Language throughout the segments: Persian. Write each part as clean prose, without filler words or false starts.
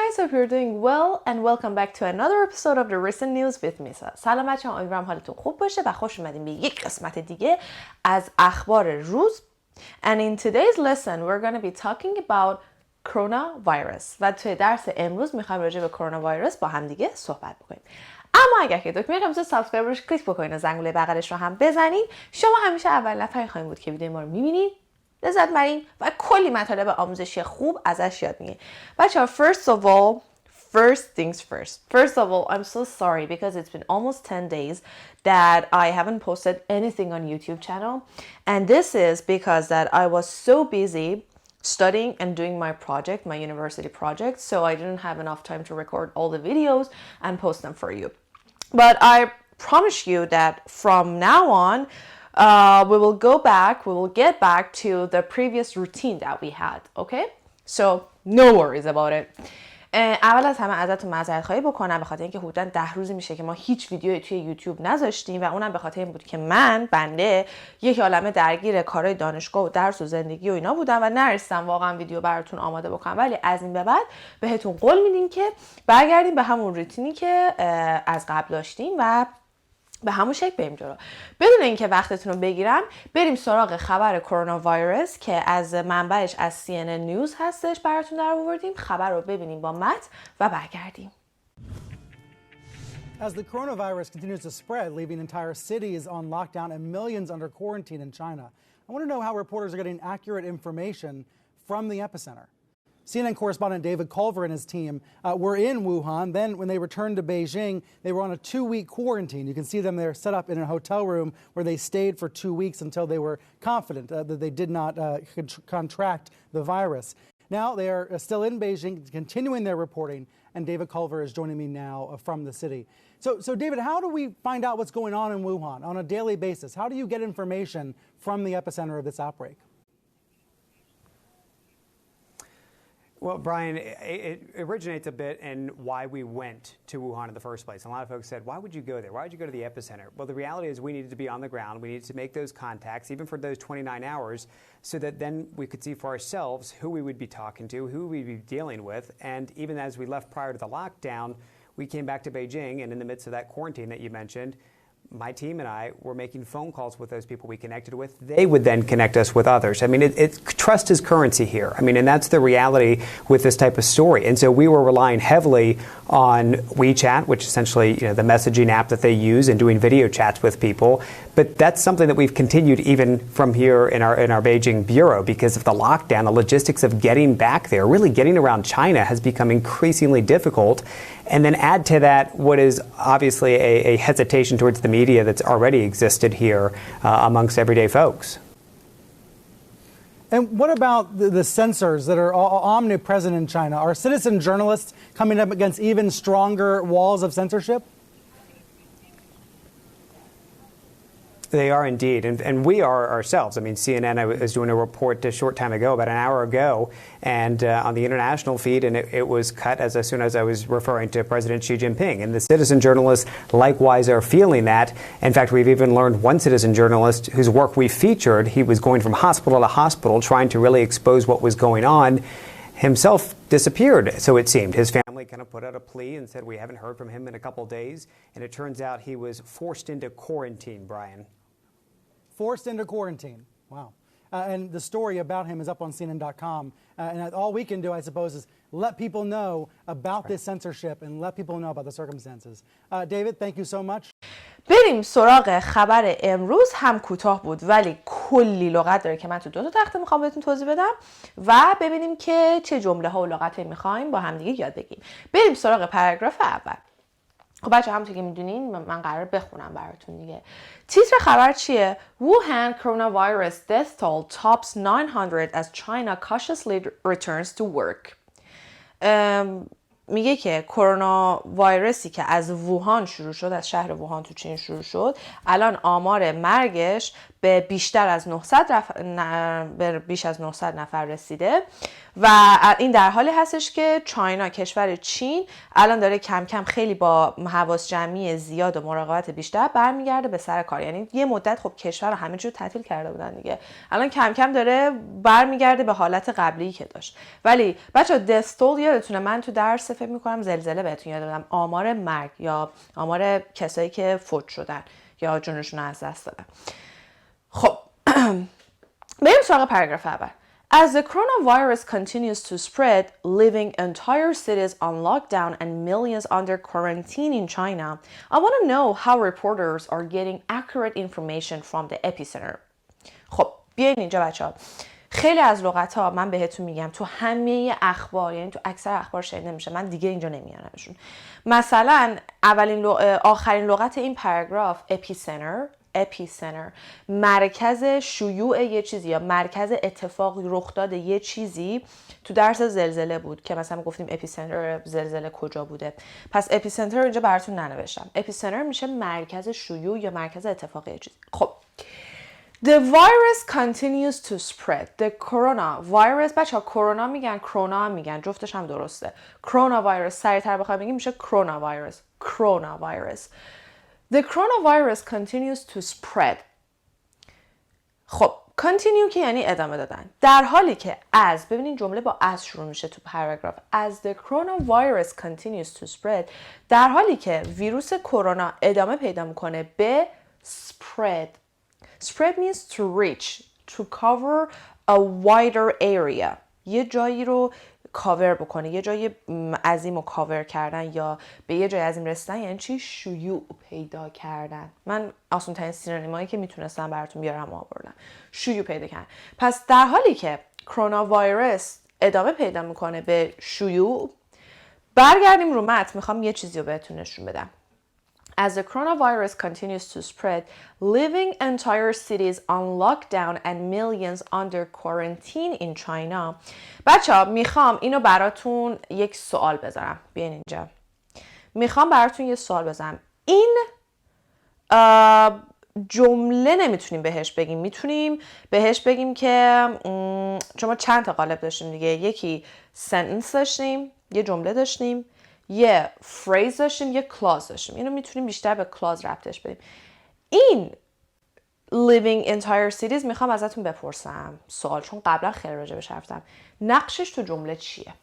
guys, hope you're doing well and welcome back to another episode of the recent news with Misa. سلام بچه‌ها، امیدوارم حالتون خوب باشه و خوش اومدین به یک قسمت دیگه از اخبار روز. And in today's lesson we're going to be talking about coronavirus. و توی درس امروز میخوایم راجع به کرونا ویروس با هم دیگه صحبت بکنیم. اما اگر که دکمه قرمز سابسکرایب روش کلیک بکنین و زنگوله بغلش رو هم بزنین، شما همیشه اول نفری خواهید بود که ویدیو ما رو میبینید، لذت ببرین و کلی مطالب آموزشی خوب ازش یاد میگیرین. بچه‌ها first things first. First of all, I'm so sorry because it's been almost 10 days that I haven't posted anything on YouTube channel. And this is because that I was so busy studying and doing my project, my university project, so I didn't have enough time to record all the videos and post them for you. But I promise you that from now on, we will get back to the previous routine that we had, okay? So, no worries about it. اول از همه ازتون معذرت خواهی بکنم به خاطر اینکه حدوداً 10 روزی میشه که ما هیچ ویدیویی توی یوتیوب نذاشتیم و اونم به خاطر این بود که بنده یک عالمه درگیر کارهای دانشگاه و درس و زندگی و اینا بودم و نرسیدم واقعا ویدیو براتون آماده بکنم. ولی از این به بعد بهتون قول میدیم که برگردیم به همون روتینی که از قبل داشتیم و به همون شکل بریم جلو. بدون اینکه وقتتون رو بگیرم بریم سراغ خبر کرونا ویروس که از منبعش از CNN نیوز هستش براتون در آوردیم. خبر رو ببینیم با متن و برگردیم. As the coronavirus continues to spread, leaving entire cities on lockdown and millions under quarantine in China, I want to know how reporters are getting accurate information from the epicenter. CNN correspondent David Culver and his team were in Wuhan. Then when they returned to Beijing, they were on a 2-week quarantine. You can see them there set up in a hotel room where they stayed for 2 weeks until they were confident that they did not contract the virus. Now they are still in Beijing, continuing their reporting, and David Culver is joining me now from the city. So David, how do we find out what's going on in Wuhan on a daily basis? How do you get information from the epicenter of this outbreak? Well, Brian, it originates a bit in why we went to Wuhan in the first place. A lot of folks said, why would you go there? Why would you go to the epicenter? Well, the reality is we needed to be on the ground. We needed to make those contacts, even for those 29 hours, so that then we could see for ourselves who we would be talking to, who we'd be dealing with. And even as we left prior to the lockdown, we came back to Beijing, and in the midst of that quarantine that you mentioned, my team and I were making phone calls with those people we connected with. They would then connect us with others. I mean, trust is currency here. I mean, and that's the reality with this type of story. And so we were relying heavily on WeChat, which essentially, the messaging app that they use, and doing video chats with people. But that's something that we've continued even from here in our Beijing bureau because of the lockdown. The logistics of getting back there, really getting around China, has become increasingly difficult. And then add to that what is obviously a hesitation towards the media that's already existed here amongst everyday folks. And what about the censors that are omnipresent in China? Are citizen journalists coming up against even stronger walls of censorship? They are indeed, and we are ourselves. I mean, CNN, I was doing a report a short time ago, about an hour ago, and on the international feed, and it was cut as soon as I was referring to President Xi Jinping. And the citizen journalists likewise are feeling that. In fact, we've even learned one citizen journalist whose work we featured, he was going from hospital to hospital trying to really expose what was going on, himself disappeared, so it seemed. His family kind of put out a plea and said, we haven't heard from him in a couple days, and it turns out he was forced into quarantine, Brian. Forced into quarantine. Wow. And the story about him is up on CNN.com. And all we can do, I suppose, is let people know about this censorship and let people know about the circumstances. David, thank you so much. بریم سراغ خبر امروز. هم کوتاه بود ولی کلی لغت داره که من تو 2 تخته میخوام بهتون توضیح بدم و ببینیم که چه جمله ها و لغاتی میخوایم با هم دیگه یاد بگیریم. بریم سراغ پاراگراف اول. خب بچه همونطور که میدونین من قرار بخونم براتون دیگه. تیتر خبر چیه؟ Wuhan coronavirus death toll tops 900 as China cautiously returns to work. میگه که کرونا ویروسی که از ووهان شروع شد، از شهر ووهان تو چین شروع شد، الان آمار مرگش به به بیش از 900 نفر رسیده و این در حالی هستش که چاینا، کشور چین، الان داره کم کم خیلی با حواس جمعی زیاد و مراقبت بیشتر برمیگرده به سر کار. یعنی یه مدت خب کشور رو همه چیو تعطیل کرده بودن دیگه، الان کم کم داره برمیگرده به حالت قبلی که داشت. ولی بچه‌ها دستول یادتونه من تو درس فکر می‌کنم زلزله بهتون یاد دادم، آمار مرگ یا آمار کسایی که فوت شدن یا جونشون از دست دادن. خب بریم سراغ پاراگراف اول. As the coronavirus continues to spread, leaving entire cities on lockdown and millions under quarantine in China, I want to know how reporters are getting accurate information from the epicenter. خب بیاین اینجا بچه‌ها. خیلی از لغات ها من بهتون میگم تو همه اخبار، یعنی تو اکثر اخبار شنیده میشه، من دیگه اینجا نمیارمشون. مثلا آخرین لغت این پاراگراف اپیسنتر، مرکز شیوع یه چیزی یا مرکز اتفاق رخ داد یه چیزی تو درس زلزله بود که مثلا گفتیم اپیسنتر زلزله کجا بوده. پس اپیسنتر اینجا براتون ننوشتم. اپیسنتر میشه مرکز شیوع یا مرکز اتفاق یه چیزی. خب The virus continues to spread. The coronavirus، بچه ها کرونا میگن، کرونا هم میگن، جفتش هم درسته. coronavirus سریعتر بخوایم بگیم میشه coronavirus. The coronavirus continues to spread. خب continue که یعنی ادامه دادن. در حالی که ببینین جمله با شروع میشه تو پاراگراف. As the coronavirus continues to spread، در حالی که ویروس کرونا ادامه پیدا میکنه به spread. Spread means to reach, to cover a wider area. یه جایی رو کاور بکنه، یه جای عظیم رو کاور کردن یا به یه جای عظیم رسیدن یعنی چی؟ شیوع پیدا کردن. من آسان ترین سینونیمایی که میتونستم براتون بیارم آوردم. شیوع پیدا کردن. پس در حالی که کرونا ویروس ادامه پیدا میکنه به شیوع، برگردیم رو متن. میخوام یه چیزی رو بهتون نشون بدم. As the coronavirus continues to spread, leaving entire cities on lockdown and millions under quarantine in China. بچه‌ها میخوام اینو براتون یک سوال بذارم. بیاین اینجا. میخوام براتون یه سوال بذارم. این جمله نمیتونیم بهش بگیم. میتونیم بهش بگیم که شما چند تا قالب داشتیم دیگه. یکی sentence داشتیم، یه جمله داشتیم، یه فریز داشتیم، یه کلاز داشتیم. اینو میتونیم بیشتر به کلاز ربطش بدیم. این living entire cities میخوام ازتون بپرسم سوال، چون قبلا خیلی راجع بهش رفتم. نقشش تو جمله چیه؟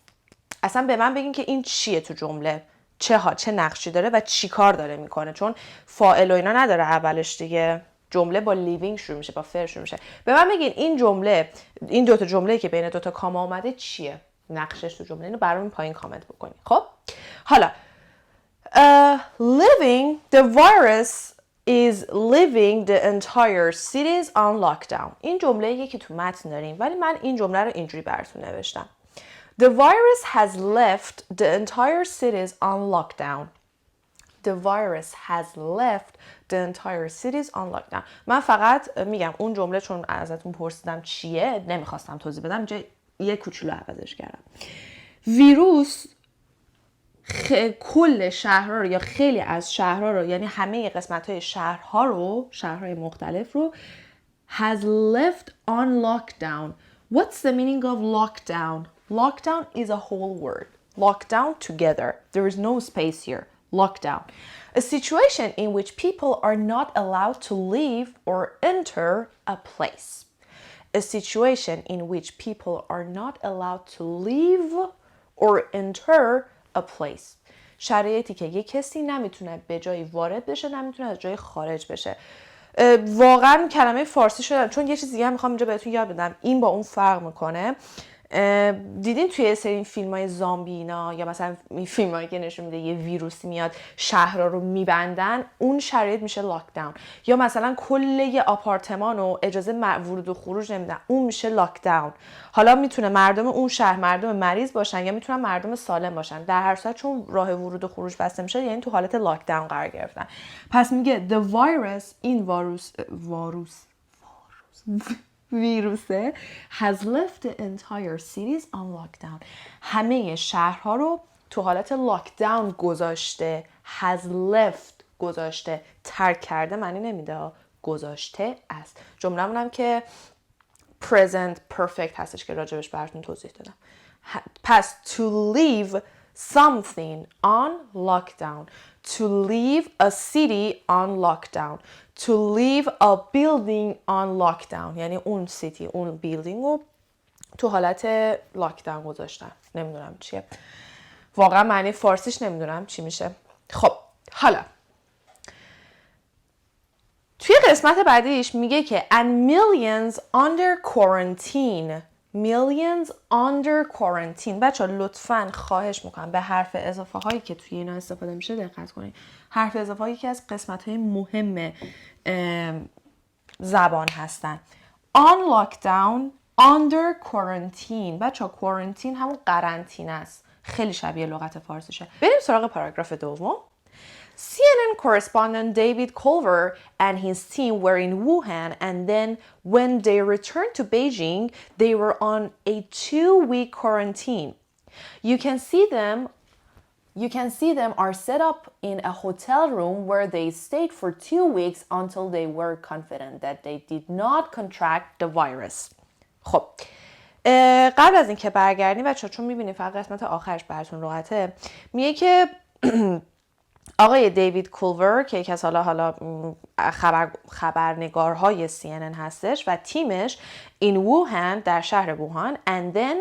اصلا به من بگین که این چیه تو جمله، چه نقشی داره و چی کار داره میکنه، چون فاعل و اینا نداره اولش دیگه. جمله با لیوینگ شروع میشه، با فعل شروع میشه. به من بگین این جمله، این دوتا جمله که بین دوتا کاما اومده چیه؟ نقشش تو جمله. اینو برام پایین کامنت بکنید. خب حالا living, the virus is leaving the entire cities on lockdown. این جمله یکی که تو متن داریم ولی من این جمله رو اینجوری براتون نوشتم. The virus has left the entire cities on lockdown. The virus has left the entire cities on lockdown. من فقط میگم اون جمله چون ازتون پرسیدم چیه نمیخواستم توضیح بدم، اینجا یه کوچولو عوضش کردم. ویروس کل شهرها رو یا خیلی از شهرها رو، یعنی همه قسمت‌های شهرهای مختلف رو has left on lockdown. What's the meaning of lockdown? Lockdown is a whole word. Lockdown together. There is no space here. Lockdown. A situation in which people are not allowed to leave or enter a place. A situation in which people are not allowed to leave or enter a place. شرایطی که یک کسی نمیتونه به جایی وارد بشه، نمیتونه از جای خارج بشه. واقعا کلمه فارسی شدم، چون یه چیز دیگه هم میخوام اینجا بهتون یاد بدم. این با اون فرق میکنه. دیدین توی یه سری فیلم‌های زامبی اینا یا مثلا این فیلمایی که نشون میده یه ویروسی میاد شهرها رو میبندن، اون شرایط میشه لاکداون. یا مثلا کل یه آپارتمان رو اجازه ورود و خروج نمیدن، اون میشه لاکداون. حالا میتونه مردم اون شهر مردم مریض باشن یا میتونن مردم سالم باشن، در هر صورت چون راه ورود و خروج بسته میشه یعنی تو حالت لاکداون قرار گرفتن. پس میگه the virus، این ویروسه has left the entire cities on lockdown. همه شهرها رو تو حالت لاکداون گذاشته. has left گذاشته، ترک کرده معنی نمیده، گذاشته است. جمله‌مون هم که present perfect هستش که راجبش براتون توضیح دادم. پس to leave something on lockdown, to leave a city on lockdown, to leave a building on lockdown، یعنی اون سیتی، اون بیلدینگ رو تو حالت لاکداون گذاشتن. نمیدونم چیه واقعا، معنی فارسیش نمیدونم چی میشه. خب حالا توی قسمت بعدیش میگه که and millions under quarantine. millions under quarantine. بچه لطفاً خواهش میکنم به حرف اضافه هایی که توی اینا استفاده میشه دقت کنید. حرف اضافه هایی که از قسمت های مهم زبان هستن. on lockdown, under quarantine. بچه quarantine همون قرنطینه است. خیلی شبیه لغت فارسیشه. بریم سراغ پاراگراف دوم. CNN correspondent David Culver and his team were in Wuhan, and then when they returned to Beijing, they were on a 2-week quarantine. You can see them are set up in a hotel room where they stayed for 2 weeks until they were confident that they did not contract the virus. خب قبل از اینکه برگردیم بچه‌ها، چون می‌بینید فقط قسمت آخرش براتون راحته، میگه که آقای دیوید کولور که یکی از حالا خبرنگارهای CNN هستش و تیمش in Wuhan در شهر ووهان and then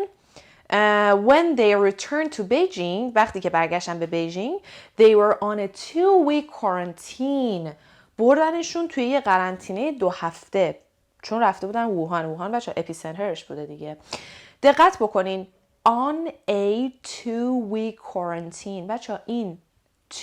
when they returned to Beijing وقتی که برگشتن به بیجینگ they were on a 2-week quarantine. بردنشون توی یه قرنطینه 2 هفته چون رفته بودن ووهان بچه اپیسنترش بوده دیگه. دقت بکنین on a 2-week quarantine. بچه این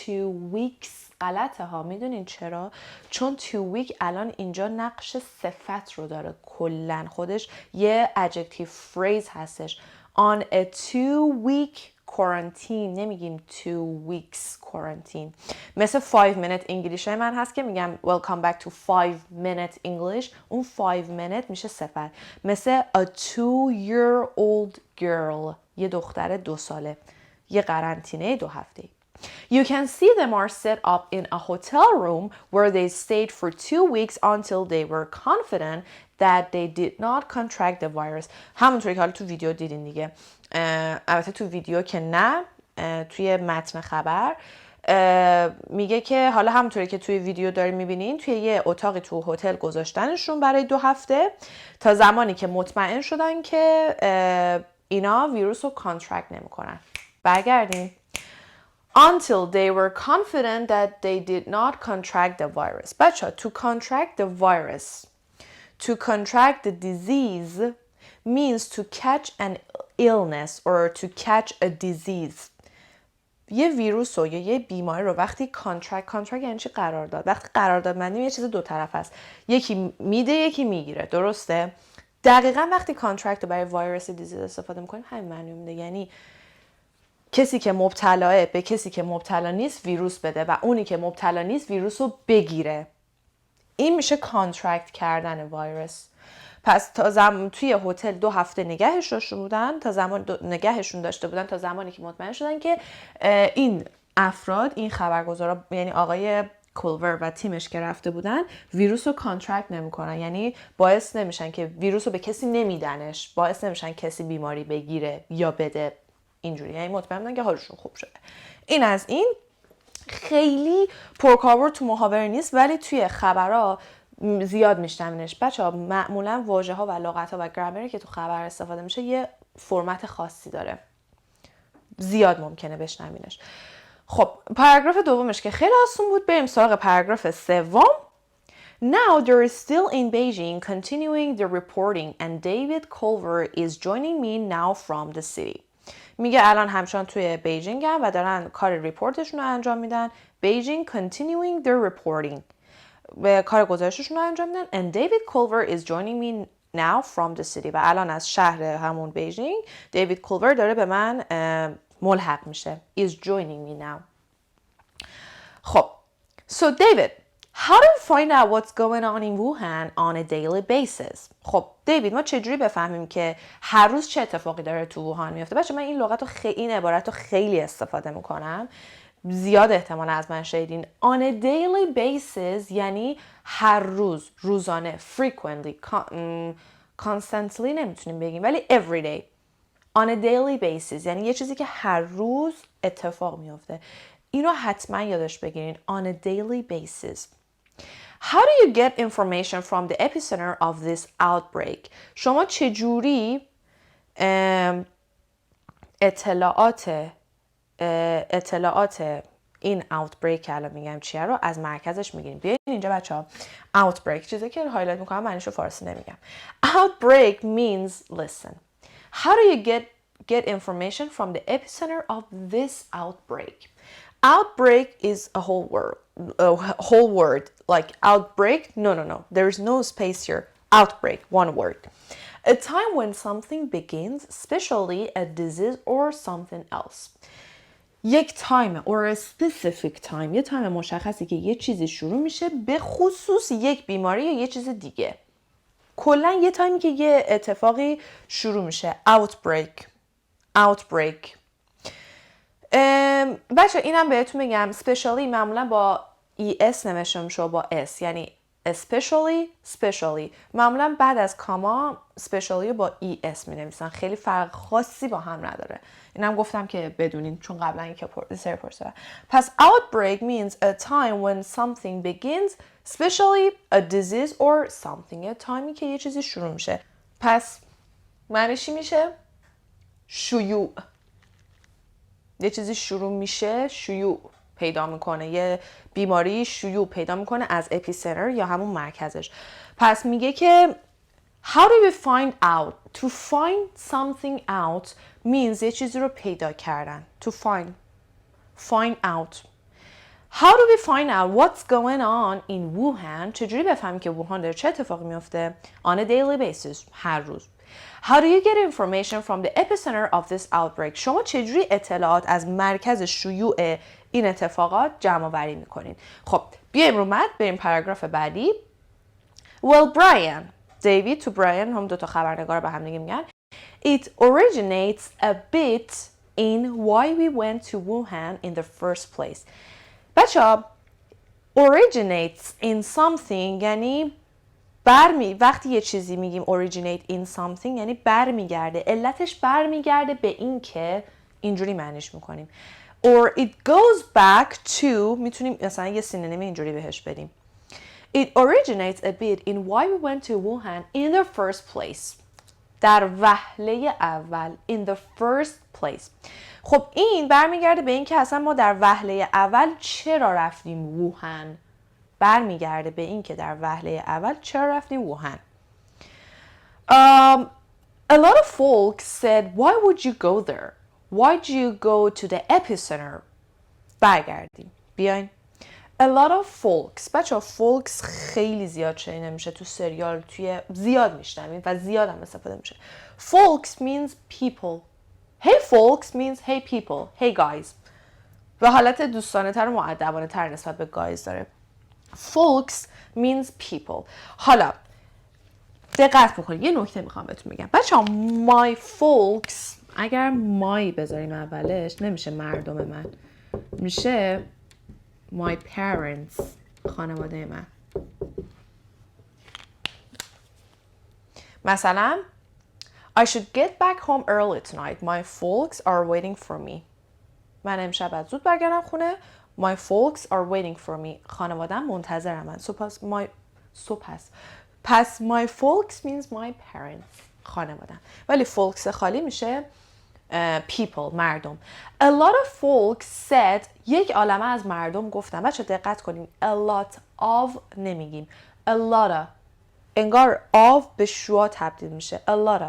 2 weeks غلطه ها. میدونین چرا؟ چون 2 week الان اینجا نقش صفت رو داره، کلن خودش یه adjective phrase هستش. on a 2-week quarantine نمیگیم 2 weeks quarantine. مثل 5 minute انگلیسی من هست که میگم welcome back to 5 minute English. اون 5 minute میشه صفت. مثل a 2-year-old girl یه دختر 2 ساله، یه قرنطینه 2 هفته. You can see them are set up in a hotel room where they stayed for 2 weeks until they were confident that they did not contract the virus. همونطوری که حالا تو ویدیو دیدین دیگه. البته تو ویدیو که نه، توی متن خبر میگه که حالا همونطوری که توی ویدیو دارین میبینین توی یه اتاقی تو هتل گذاشتنشون برای 2 هفته تا زمانی که مطمئن شدن که اینا ویروس رو کانترکت نمیکنن. برگردیم. Until they were confident that they did not contract the virus. بچه to contract the virus, to contract the disease means to catch an illness or to catch a disease. یه ویروس یا یه بیماری رو وقتی کانترکت یعنی چی؟ قرارداد. وقتی قرارداد بندیم یه چیز 2 طرف هست، یکی میده یکی میگیره، درسته؟ دقیقاً وقتی کانترکت رو برای ویروس دیزیز استفاده میکنیم همین معنی میده، یعنی کسی که مبتلاه به کسی که مبتلا نیست ویروس بده و اونی که مبتلا نیست ویروس رو بگیره. این میشه کانترکت کردن ویروس. پس تا توی هتل 2 هفته نگهشون داشته بودن تا زمانی که مطمئن شدن که این افراد، این خبرگزارا، یعنی آقای کولور و تیمش که رفته بودن ویروس رو کانترکت نمیکنن، یعنی باعث نمیشن که ویروس رو به کسی نمیدنش، باعث نمیشن کسی بیماری بگیره یا بده. اینجوری یعنی مطمئن بودن که حالشون خوب شده. این از این. خیلی پرکاربرد تو محاوره نیست ولی توی خبرها زیاد میشنوینش. بچه‌ها معمولا واژه‌ها و لغات‌ها و گرامری که تو خبر استفاده میشه یه فرمت خاصی داره، زیاد ممکنه بشنوینش. خب پاراگراف دومش که خیلی آسون بود، بریم سراغ پاراگراف سوم. Now they're still in Beijing continuing the reporting and David Culver is joining me now from the city. میگه الان همچنان توی بیجینگ هم و دارن کار ریپورتشون رو انجام میدن. Beijing continuing their reporting. کار گزارششون رو انجام میدن. And David Culver is joining me now from the city. و الان از شهر همون بیجینگ دیوید کولور داره به من ملحق میشه. Is joining me now. خب. So David, how do we find out what's going on in Wuhan on a daily basis? خب دیوید ما چجوری بفهمیم که هر روز چه اتفاقی داره تو ووهان میفته؟ بچه من این لغت رو این عبارت رو خیلی استفاده میکنم. زیاد احتمالا از من شنیدین. On a daily basis یعنی هر روز، روزانه. Frequently, constantly نمیتونیم بگیم ولی every day. On a daily basis یعنی یه چیزی که هر روز اتفاق میفته. اینو حتما یادش بگیرین. On a daily basis. How do you get information from the epicenter of this outbreak? شما چجوری اطلاعات این outbreak که الان میگم چیه رو از مرکزش میگیریم. بیاین اینجا بچه ها. Outbreak چیزی که هایلایت میکنم معنیش رو فارسی نمیگم. Outbreak means listen. How do you get information from the epicenter of this outbreak? Outbreak is a whole word. Like outbreak, no. There is no space here. Outbreak, one word. A time when something begins, especially a disease or something else. یک تایم or a specific time. یه تایم مشخصی که یه چیزی شروع میشه به خصوص یک بیماری یا یه چیز دیگه. کلا یه تایمی که یه اتفاقی شروع میشه. Outbreak. بچه اینم بهتون بگم specially معمولا با es نوشته میشه با s یعنی especially معمولا بعد از کاما specially با es می نویسن. خیلی فرق خاصی با هم نداره. اینم گفتم که بدونین چون قبلا این که سری پرسیدم. پس outbreak means a time when something begins, especially a disease or something. یه تایمی که یه چیزی شروع میشه. پس معنیش چی میشه؟ شیوع. یه چیزی شروع میشه، شیوع پیدا میکنه. یه بیماری شیوع پیدا میکنه از اپیسنتر یا همون مرکزش. پس میگه که how do we find out? To find something out means یه چیزی رو پیدا کردن. To find out. How do we find out what's going on in Wuhan? چجوری بفهمیم که ووهان داره چه اتفاقی میفته؟ On a daily basis. هر روز. How do you get information from the epicenter of this outbreak? شما چجوری اطلاعات از مرکز شیوع این اتفاقات جمع آوری میکنین؟ خب بیایم رو متن بریم پاراگراف بعدی. Well, Brian, دیوید تو براین هم دوتا خبرنگار به هم دیگه میگن. It originates a bit in why we went to Wuhan in the first place. بچه‌ها originates in something یعنی وقتی یه چیزی میگیم originate in something یعنی برمیگرده. علتش برمیگرده به این که اینجوری معنیش میکنیم. Or it goes back to میتونیم مثلا یه سینونیم اینجوری بهش بدیم. It originates a bit in why we went to Wuhan in the first place. در وهله اول. In the first place. خب این برمیگرده به این که اصلا ما در وهله اول چرا رفتیم ووهن. برمیگرده به این که در وهله اول چرا رفتیم ووهن. A lot of folks said, why would you go there? Why'd you go to the epicenter? برگردیم. بیاین. A lot of folks. بچه ها folks خیلی زیاد شنیده میشه تو سریال زیاد میشنویم و زیاد هم استفاده میشه. Folks means people. Hey folks means hey people. Hey guys. به حالت دوستانه تر و مؤدبانه تر نسبت به guys داره. Folks means people. حالا دقت بکنید یه نکته میخوام بهتون بگم. بچه ها my folks اگر my بذاریم اولش نمیشه مردم من. میشه my parents خانواده من. مثلا I should get back home early tonight. My folks are waiting for me. من امشب باید زود برگردم خونه. My folks are waiting for me. خانواده‌ام منتظرم. پس my folks means my parents. خانواده‌ام. ولی folks خالی میشه people مردم. A lot of folks said یک عالمه از مردم گفتن. بچه دقت کنیم a lot of نمیگیم. A lot of انگار of به شوا تبدیل میشه. A lot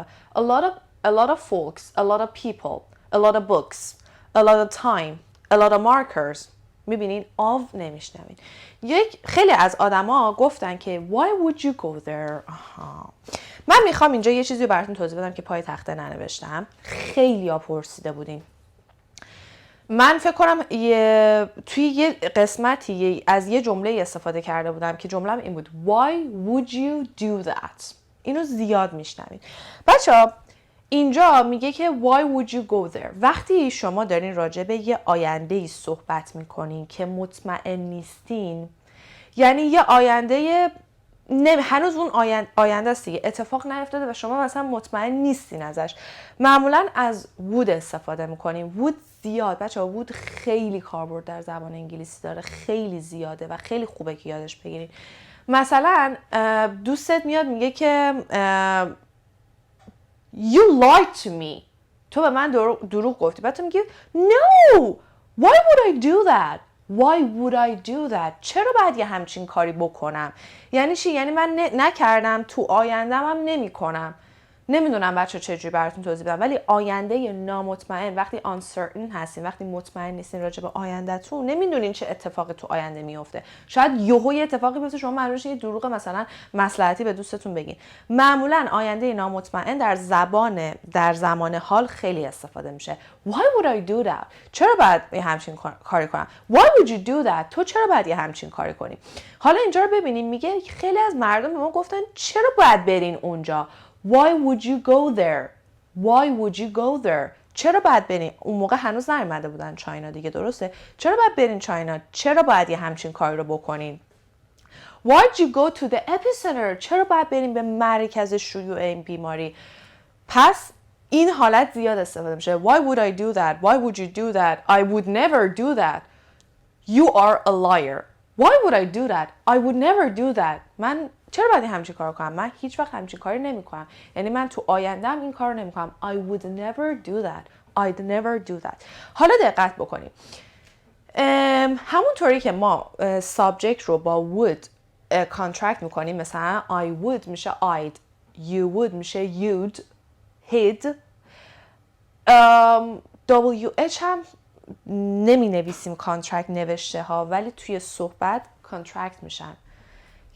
of folks, a lot of people, a lot of books, a lot of time, a lot of markers. میبینین of نمیشنوین. خیلی از آدما گفتن که why would you go there? من میخوام اینجا یه چیزی براتون توضیح بدم که پای تخته ننوشتم. خیلی ها پرسیده بودین. من فکر کنم توی یه قسمتی از یه جمله استفاده کرده بودم که جمله‌م این بود Why would you do that? اینو زیاد میشنوین. بچه‌ها اینجا میگه که why would you go there. وقتی شما دارین راجع به یه آینده‌ای صحبت میکنین که مطمئن نیستین، یعنی یه آینده هنوز اون آینده است دیگه، اتفاق نیفتاده و شما مثلا مطمئن نیستین ازش، معمولا از would استفاده میکنیم. would زیاد بچه‌ها، would خیلی کاربرد در زبان انگلیسی داره، خیلی زیاده و خیلی خوبه که یادش بگیرین. مثلا دوستت میاد میگه که you lied to me، تو به من دروغ گفتی، بعد تو میگی no why would I do that. Why would I do that؟ چرا باید یه همچین کاری بکنم؟ یعنی چی؟ یعنی من نکردم، تو آیندم هم نمی کنم. نمیدونم بچه چجوری براتون توضیح بدم، ولی آینده نامطمئن، وقتی uncertain هستین، وقتی مطمئن نیستین راجع به آیندهتون، نمیدونین چه اتفاقی تو آینده میفته. شاید یهو یه اتفاقی بیفته شما مجبور یه دروغ مثلا مصلحتی به دوستتون بگین. معمولا آینده نامطمئن در زمان حال خیلی استفاده میشه. Why would I do that؟ چرا باید یه همچین کاری کنم؟ Why would you do that؟ تو چرا باید یه همچین کاری کنی؟ حالا اینجا رو ببینیم، میگه خیلی از مردم به ما گفتن چرا باید برین اونجا؟ Why would you go there? Why would you go there? چرا باید برین؟ اون موقع هنوز نیومده بودن چاینا دیگه، درسته؟ چرا باید برین چاینا؟ چرا باید یه همچین کاری رو بکنین؟ Why'd you go to the epicenter؟ چرا باید برین به مرکز شیوع این بیماری؟ پس این حالت زیاد استفاده میشه. Why would I do that? Why would you do that? I would never do that. You are a liar. Why would I do that? I would never do that. من چرا باید همچین کار کنم؟ من هیچ وقت همچین کاری نمی کنم. یعنی من تو آیندهم این کار نمی کنم. I would never do that. I'd never do that. حالا دقت بکنیم. همونطوری که ما subject رو با would contract میکنیم، مثلا I would میشه I'd، you would میشه you'd، he'd، WH هم نمی نویسیم contract نوشته ها، ولی توی صحبت contract میشن،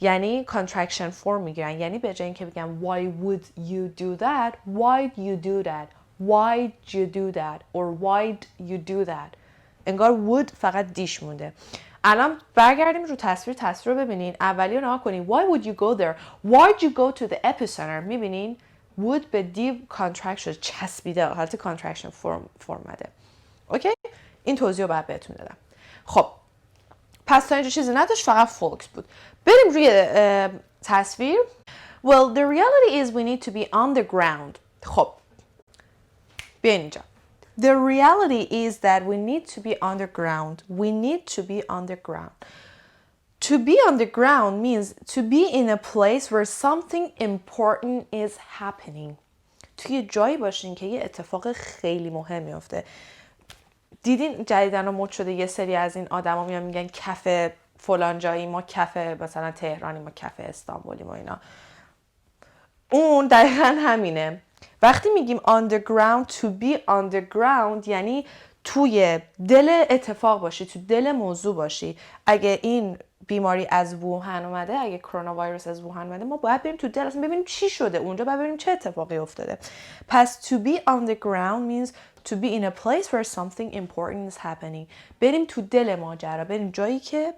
یعنی contraction form میگیرن. یعنی به جای اینکه بگم why would you do that, why'd you do that, why'd you do that or why'd you do that. انگار would فقط دیش مونده. الان برگردیم رو تصویر رو ببینین. اولی رو نگاه کنین. Why would you go there? Why'd you go to the epicenter؟ میبینین would به دی contract شد، چسبیده، حالت contraction form مده. اوکی؟ این توضیح رو باید بهتون دادم. خب پس تا اینجا چیزی نداشت، فقط فولکس بود. بریم روی تصویر. Well, the reality is we need to be on the ground. خب بیاین اینجا. The reality is that we need to be on the ground. We need to be on the ground. To be on the ground means to be in a place where something important is happening. توی جایی باشین که یه اتفاق خیلی مهم میفته. دیدین جدیدن مد شده یه سری از این آدما میان میگن کف فلان جایی، ما کف مثلا تهرانی، ما کف استانبولی، ما اینا. اون دقیقا همینه. وقتی میگیم on the ground، to be on the ground یعنی توی دل اتفاق باشی، تو دل موضوع باشی. اگه این بیماری از ووهان اومده، اگه کرونا ویروس از ووهان اومده، ما باید بریم تو دل، اصلا ببینیم چی شده اونجا، باید ببینیم چه اتفاقی افتاده. پس to be on the ground means to be in a place where something important is happening. بریم تو دل ماجرا، بریم جایی که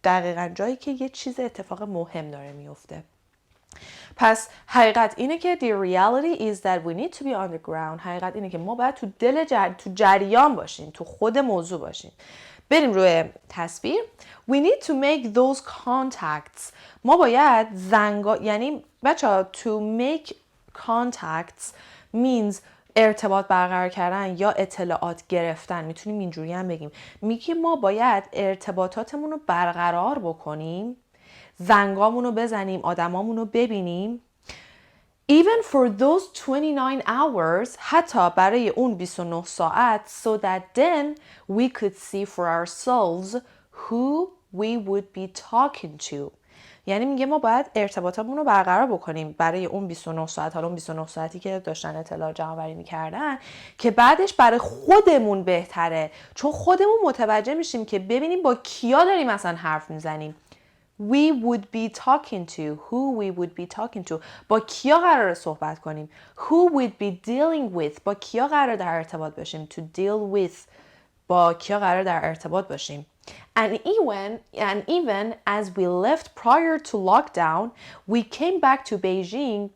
دقیقاً جایی که یه چیز اتفاق مهم داره میفته. پس حقیقت اینه که the reality is that we need to be on the ground. حقیقت اینه که ما باید تو دل تو جریان باشیم، تو خود موضوع باشیم. بریم روی تصویر. We need to make those contacts. ما باید یعنی بچه‌ها to make contacts means ارتباط برقرار کردن یا اطلاعات گرفتن. میتونیم اینجوری هم بگیم. میگه ما باید ارتباطاتمون رو برقرار بکنیم، زنگامون رو بزنیم، آدمامون رو ببینیم. Even for those 29 hours، حتی برای اون 29 ساعت، so that then we could see for ourselves who we would be talking to. یعنی میگه ما باید ارتباطمون رو برقرار بکنیم برای اون 29 ساعت، حالا اون 29 ساعتی که داشتن اطلاع جمع‌آوری می‌کردن، که بعدش برای خودمون بهتره، چون خودمون متوجه میشیم که ببینیم با کیا داریم مثلا حرف میزنیم. We would be talking to. Who we would be talking to. با کیا قراره صحبت کنیم. Who we'd be dealing with. با کیا قراره در ارتباط باشیم. To deal with. با کیا قراره در ارتباط باشیم. And even as we left prior to lockdown, we came back to Beijing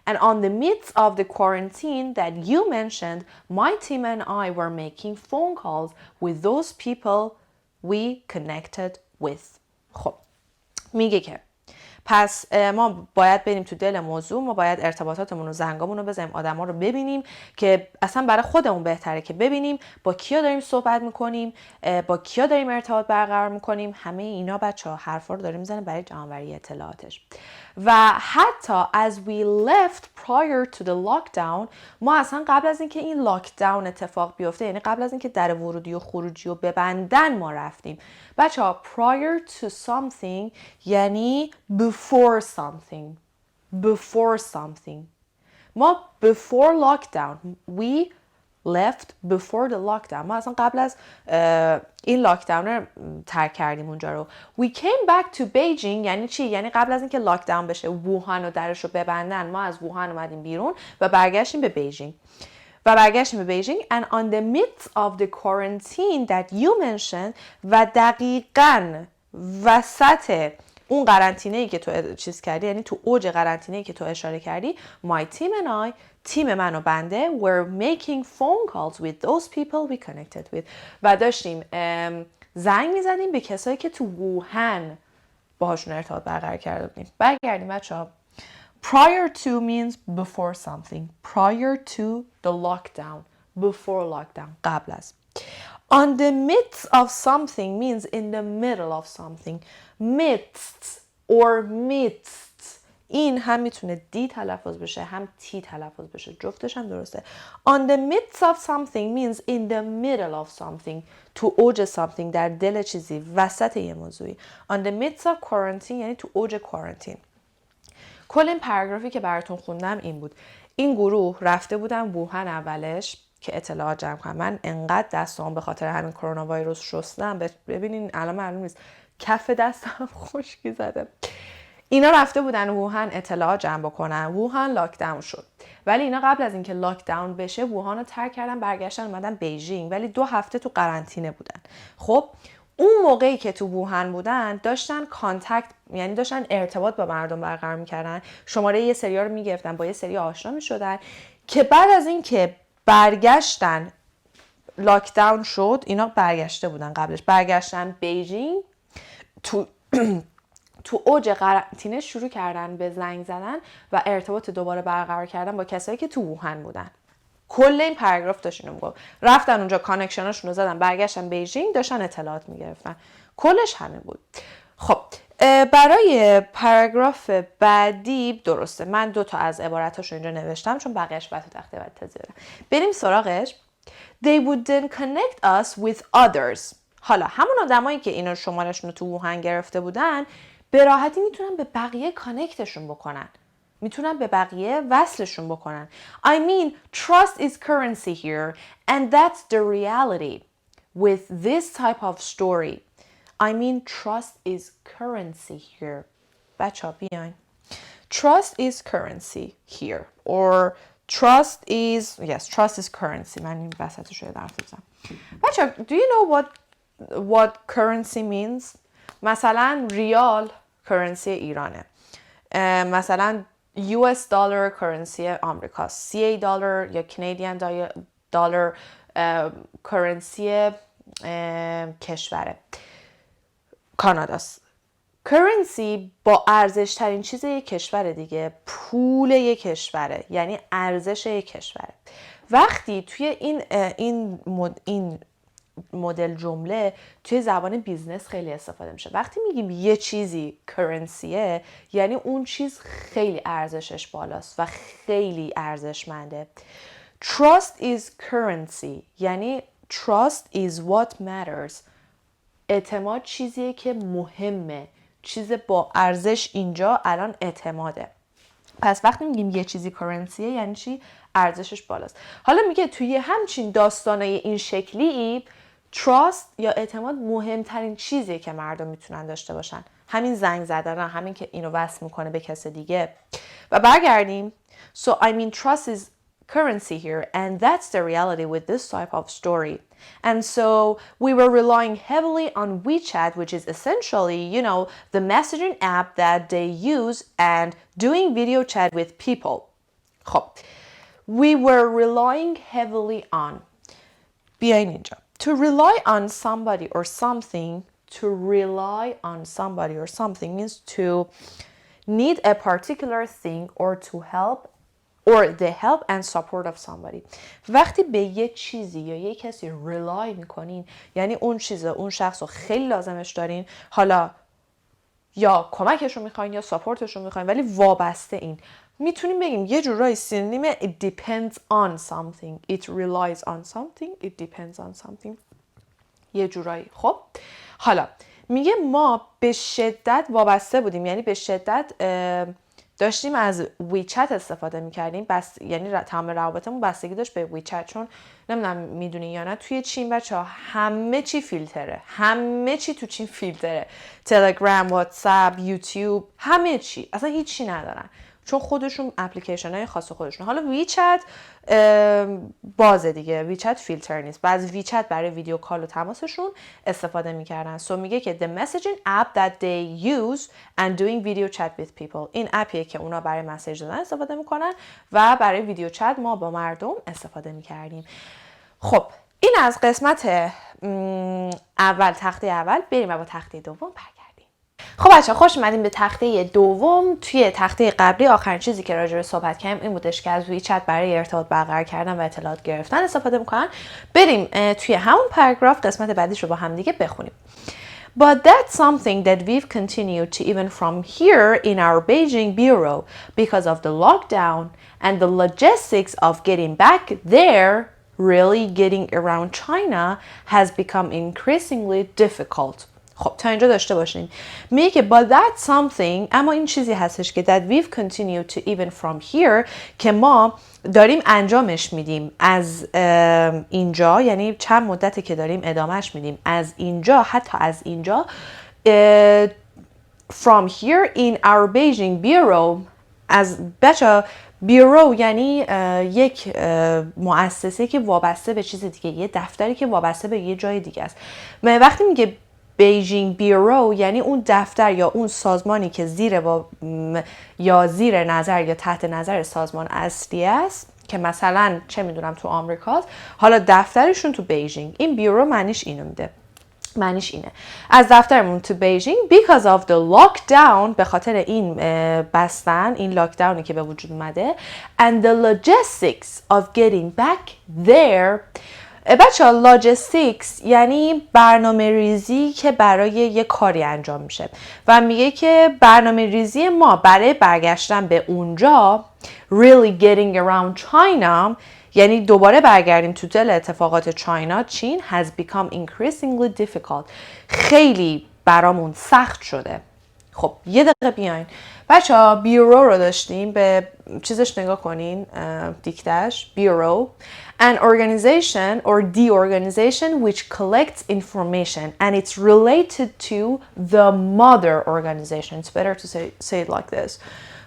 And on the midst of the quarantine that you mentioned, my team and I were making phone calls with those people we connected with. خب میگه که پس ما باید بریم تو دل موضوع، ما باید ارتباطاتمون و زنگامون رو بزنیم، آدما رو ببینیم که اصلا برای خودمون بهتره که ببینیم با کیا داریم صحبت میکنیم، با کیا داریم ارتباط برقرار میکنیم. همه اینا بچه‌ها حرفا رو داریم میزنیم برای جمع‌آوری اطلاعاتش. و حتی as we left prior to the lockdown، ما اصلا قبل از اینکه این لاکداون اتفاق بیفته، یعنی قبل از اینکه در ورودی و خروجی رو ببندن، ما رفتیم. بچه‌ها prior to something یعنی before something. before something. ما before lockdown we left before the lockdown. ما اصلا قبل از این لاکداون رو ترک کردیم اونجا رو. We came back to Beijing یعنی چی؟ یعنی قبل از اینکه لاکداون بشه، ووهان رو درش رو ببندن، ما از ووهان اومدیم بیرون و برگشتیم به بیجینگ. And on the midst of the quarantine that you mentioned، و دقیقاً وسط اون قرنطینه‌ای که تو چیز کردی، یعنی تو اوج قرنطینه‌ای که تو اشاره کردی، my team and I، تیم من و بنده، were making phone calls with those people we connected with، و داشتیم زنگ میزدیم به کسایی که تو ووهان باهاشون ارتباط برقرار کرده بودیم. برگردیم بچه‌ها. Prior to means before something. Prior to the lockdown. Before lockdown. قبل از. On the midst of something means in the middle of something. Midst or midst. این هم میتونه دی تلفظ بشه هم تی تلفظ بشه. جفتش هم درسته. On the midst of something means in the middle of something. تو اوج something، در دل چیزی، وسط یه موضوعی. On the midst of quarantine یعنی تو اوج quarantine. کل این پاراگرافی که براتون خوندم این بود. این گروه رفته بودن ووهان اولش که اطلاعات جمع کنن. من انقدر دستام به خاطر همین کرونا ویروس شستم، ببینین الان معلوم نیست کف دستم خشکی زده. اینا رفته بودن ووهان اطلاعات جمع بکنن. ووهان لاکداون شد، ولی اینا قبل از اینکه لاکداون بشه ووهان رو ترک کردن، برگشتن اومدن بیجینگ، ولی 2 هفته تو قرنطینه بودن. خب اون موقعی که تو ووهان بودن داشتن کانتکت، یعنی داشتن ارتباط با مردم برقرار میکردن، شماره یه سری رو میگرفتن، با یه سری آشنا میشدن، که بعد از اینکه برگشتن لاکداون شد، اینا برگشته بودن قبلش، برگشتن بیجینگ، تو اوج قرنطینه شروع کردن به زنگ زدن و ارتباط دوباره برقرار کردن با کسایی که تو ووهان بودن. کل این پاراگراف داشت اینو میگفت. رفتن اونجا کانکشناشون رو زدن، برگشتن بیجینگ، داشتن اطلاعات میگرفتن. کلش همین بود. خب برای پاراگراف بعدی درسته من 2 تا از عبارتاشو اینجا نوشتم چون بقیه‌اش بعد تو تخته بعد تجزیه بدم. بریم سراغش. They wouldn't connect us with others. حالا همون آدمایی که اینو شمارهشون رو تو ووهان گرفته بودن به راحتی میتونن به بقیه کانکتشون بکنن. میتونن به بقیه وصلشون بکنن. I mean, trust is currency here and that's the reality with this type of story. I mean, trust is currency here. بچه‌ها بیاین. Trust is currency here or trust is currency. من این وسطش رو حرف بزنم. بچه‌ها, do you know what currency means? مثلا ریال currency ایرانه. مثلا US دلار کرنسی آمریکاست. CA دلار یا Canadian دلار کرنسی کشوره کاناداست. کرنسی با ارزش ترین چیز یک کشور دیگه، پول یک کشوره، یعنی ارزش یک کشوره. وقتی توی این مدل جمله توی زبان بیزنس خیلی استفاده میشه. وقتی میگیم یه چیزی کرنسیه یعنی اون چیز خیلی ارزشش بالاست و خیلی ارزشمنده. Trust is currency یعنی trust is what matters. اعتماد چیزیه که مهمه، چیز با ارزش اینجا الان اعتماده. پس وقتی میگیم یه چیزی کرنسیه یعنی چی؟ ارزشش بالاست. حالا میگه توی همچین داستانای این شکلی trust یا اعتماد مهمترین چیزیه که مردم میتونن داشته باشن. همین زنگ زدن، همین که اینو وصل میکنه به کس دیگه. و برگردیم. So I mean trust is currency here and that's the reality with this type of story. And so we were relying heavily on WeChat, which is essentially, you know, the messaging app that they use and doing video chat with people. خب we were relying heavily on. بیاین اینجا. To rely on somebody or something, to rely on somebody or something means to need a particular thing or to help or the help and support of somebody. وقتی به یه چیزی یا یه کسی rely میکنین یعنی اون چیز اون شخص رو خیلی لازمش دارین، حالا یا کمکش رو میخواین یا ساپورتش رو میخواین ولی وابسته این. میتونیم بگیم یه جورایی سینونیم it depends on something, it relies on something, it depends on something. یه جورایی. خب حالا میگه ما به شدت وابسته بودیم، یعنی به شدت داشتیم از ویچت استفاده میکردیم، یعنی تمام روابطمون بستگی داشت به ویچت، چون نمیدونم میدونی یا نه توی چین بچه‌ها همه چی فیلتره، همه چی تو چین فیلتره، تلگرام، واتساپ، یوتیوب، همه چی، اصلا هیچی ندارن چون خودشون اپلیکیشن های خاص خودشون. حالا ویچت بازه دیگه، ویچت فیلتر نیست. بعضی ویچت برای ویدیو کال و تماسشون استفاده میکردن. سو میگه که the messaging app that they use and doing video chat with people. این اپیه که اونا برای مسیج دادن استفاده میکنن و برای ویدیو چت ما با مردم استفاده میکردیم. خب این از قسمت اول، تخته اول. بریم با تخته دوم برگردیم. خب بچه خوش اومدیم به تخته دوم. توی تخته قبلی آخرین چیزی که راجع به صحبت کردیم این بودش که از ویچت برای ارتباط برقرار کردن و اطلاعات گرفتن استفاده میکنن. بریم توی همون پاراگراف قسمت بعدیش رو با هم دیگه بخونیم. But that's something that we've continued to even from here in our Beijing bureau because of the lockdown and the logistics of getting back there. Really getting around China has become increasingly difficult. خب تا اینجا داشته باشین. میگه که but that's something، اما این چیزی هستش که that we've continued to even from here، که ما داریم انجامش میدیم از اینجا، یعنی چند مدته که داریم ادامهش میدیم از اینجا، حتی از اینجا from here in our Beijing bureau. از بچه بیورو یعنی یک مؤسسه که وابسته به چیز دیگه، یه دفتری که وابسته به یه جای دیگه است. وقتی میگه بیجینگ بیورو یعنی اون دفتر یا اون سازمانی که یا زیر نظر یا تحت نظر سازمان اصلی است که مثلا چه میدونم تو آمریکاست، حالا دفترشون تو بیجینگ. این بیورو معنیش اینو میده، معنیش اینه از دفترمون تو بیجینگ because of the lockdown، به خاطر این بستن، این لاکداونی که به وجود اومده and the logistics of getting back there. بچه ها لاجستیکس یعنی برنامه ریزی که برای یه کاری انجام میشه و میگه که برنامه ریزی ما برای برگشتن به اونجا really getting around China، یعنی دوباره برگردیم تو دل اتفاقات چین has become increasingly difficult، خیلی برامون سخت شده. خب یه دقیقه بیاین بچه ها، بیورو رو داشتیم، به چیزش نگاه کنین، دیکتش بیورو an organization or the organization which collects information and it's related to the mother organization. It's better to say it like this.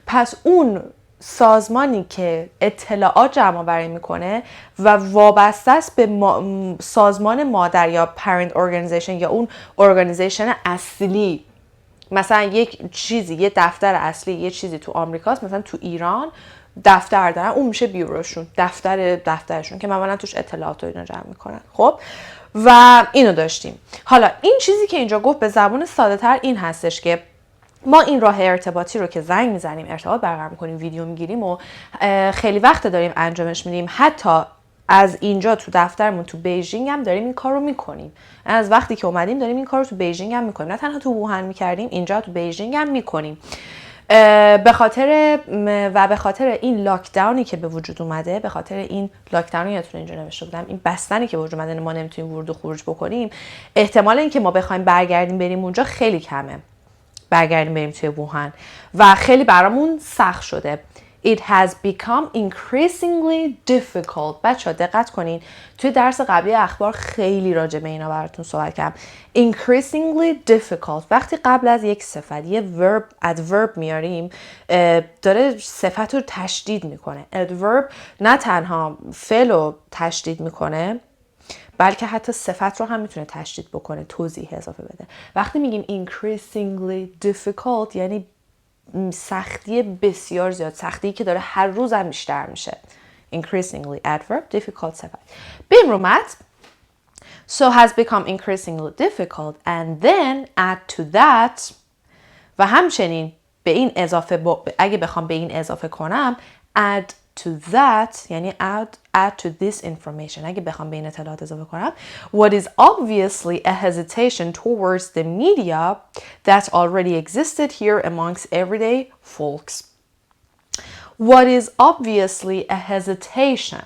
پس اون سازمانی که اطلاعات جمع آوری میکنه و وابسته است به سازمان مادر یا parent organization یا اون organization اصلی. مثلا یک چیزی، یه دفتر اصلی یه چیزی تو آمریکاست، مثلا تو ایران دفتر دارن، اون میشه بیوروشون، دفترشون که معمولا توش اطلاعات رو اینا جمع میکنن. خب و اینو داشتیم. حالا این چیزی که اینجا گفت به زبان ساده تر این هستش که ما این راه ارتباطی رو که زنگ میزنیم، ارتباط برقرار میکنیم، ویدیو میگیریم و خیلی وقت داریم انجامش میدیم، حتی از اینجا تو دفترمون تو بیجینگ هم داریم این کار رو میکنیم. از وقتی که اومدیم داریم این کار رو تو بیجینگ هم میکنیم، نه تنها تو ووهان میکردیم، اینجا تو بیجینگ هم میکنیم. به خاطر این لاکداونی که به وجود اومده، به خاطر این لاکداونی یادتونه اینجا نوشته بودم، این بستنی که به وجود اومده، ما نمیتونیم ورود و خروج بکنیم، احتمال اینکه ما بخوایم برگردیم بریم اونجا خیلی کمه، برگردیم بریم توی ووهان و خیلی برامون سخت شده. It has become increasingly difficult. بچه‌ها دقت کنین، توی درس قبلی اخبار خیلی راجع به اینا براتون صحبت کردم. Increasingly difficult، وقتی قبل از یک صفت یه adverb میاریم، داره صفت رو تشدید میکنه. adverb نه تنها فعل رو تشدید میکنه بلکه حتی صفت رو هم میتونه تشدید بکنه، توضیح اضافه بده. وقتی میگیم increasingly difficult یعنی سختی بسیار زیاد، سختی که داره هر روز هم بیشتر میشه. increasingly adverb difficult صفت. بریم رو متن. So has become increasingly difficult and then add to that و همچنین به این اضافه اگه بخوام به این اضافه کنم add to that یعنی add to this information اگه بخوام به این اطلاعات اضافه کنم what is obviously a hesitation towards the media that already existed here amongst everyday folks. What is obviously a hesitation.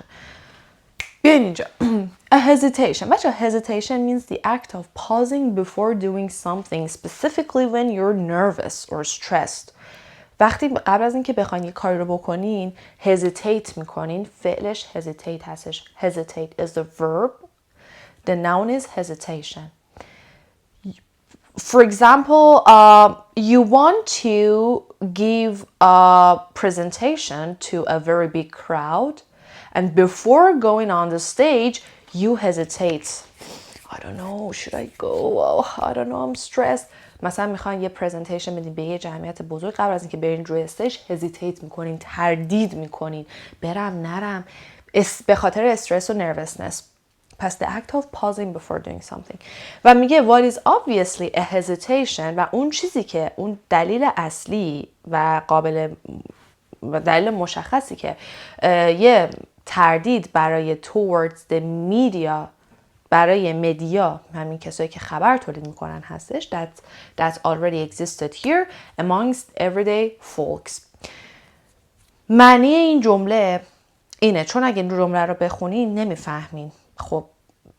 بیاین اینجا. A hesitation. بچه hesitation means the act of pausing before doing something specifically when you're nervous or stressed. وقتی قبل از اینکه بخواین یه کاری رو بکنین hesitate میکنین فعلش hesitate هستش. Hesitate is the verb. The noun is hesitation. For example, you want to give a presentation to a very big crowd and before going on the stage, you hesitate. I don't know, should I go? Oh, I don't know, I'm stressed. مثلا میخواین یه پرزنتیشن بدین به یه جمعیت بزرگ قبل از اینکه برین روی استیج هزیتیت میکنین، تردید میکنین، برم نرم، به خاطر استرس و نروسنس. پس the act of pausing before doing something. و میگه what is obviously a hesitation و اون چیزی که اون دلیل اصلی و دلیل مشخصی که یه تردید برای towards the media برای مدیا همین کسایی که خبر تولید میکنن هستش that already existed here amongst everyday folks. معنی این جمله اینه چون اگه این جمله رو بخونین نمیفهمین خب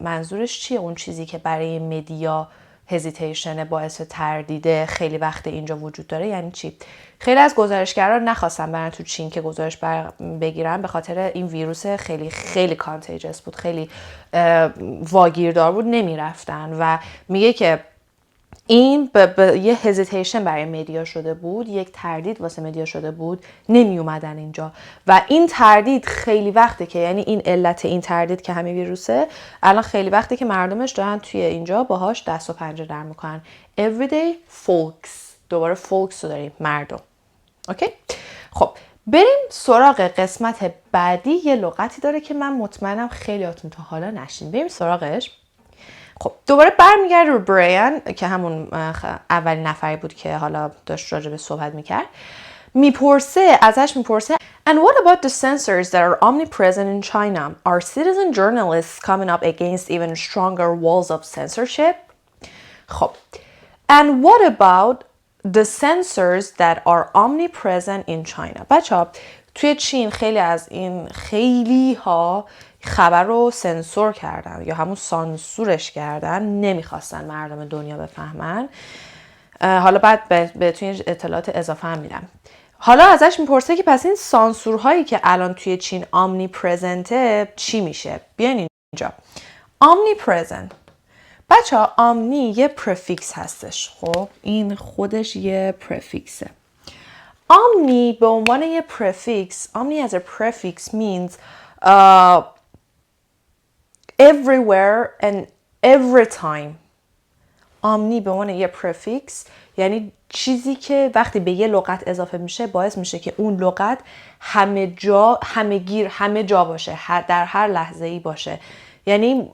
منظورش چیه اون چیزی که برای مدیا هزیتیشن باعث تردیده خیلی وقت اینجا وجود داره یعنی چی؟ خیلی از گزارشگران نخواستن برن تو چین که گزارش بگیرن به خاطر این ویروس خیلی خیلی کانتیجس بود، خیلی واگیردار بود، نمیرفتن و میگه که این یه هزیتیشن برای مدیا شده بود، یک تردید واسه مدیا شده بود، نمی اومدن اینجا و این تردید خیلی وقته که یعنی این علت این تردید که همین ویروسه الان خیلی وقته که مردمش دارن توی اینجا باهاش دست و پنجه در میکنن. everyday folks، دوباره folks رو داریم مردم. اوکی؟ خب بریم سراغ قسمت بعدی. یه لغتی داره که من مطمئنم خیلیاتون تا حالا نشین. بریم سراغش. خب دوباره برمیگرده رو برایان که همون اولین نفری بود که حالا داشت راجع به صحبت میکرد. ازش میپرسه And what about the censors that are omnipresent in China? Are citizen journalists coming up against even stronger walls of censorship? خب And what about the censors that are omnipresent in China? بچه‌ها توی چین خیلی ها خبر رو سانسور کردن یا همون سانسورش کردن، نمیخواستن مردم دنیا بفهمن. حالا بعد بهتون اطلاعات اضافه هم میدم. حالا ازش میپرسه که پس این سانسورهایی که الان توی چین آمنی پرزنته چی میشه؟ بیاین اینجا. آمنی پرزنت بچه‌ها آمنی یه پرفیکس هستش. خب این خودش یه پرفیکسه. آمنی به عنوان یه پرفیکس، آمنی as a prefix means everywhere and every time. آمنی به عنوان یه پرفیکس یعنی چیزی که وقتی به یه لغت اضافه میشه باعث میشه که اون لغت همه جا باشه، در هر لحظه ای باشه. یعنی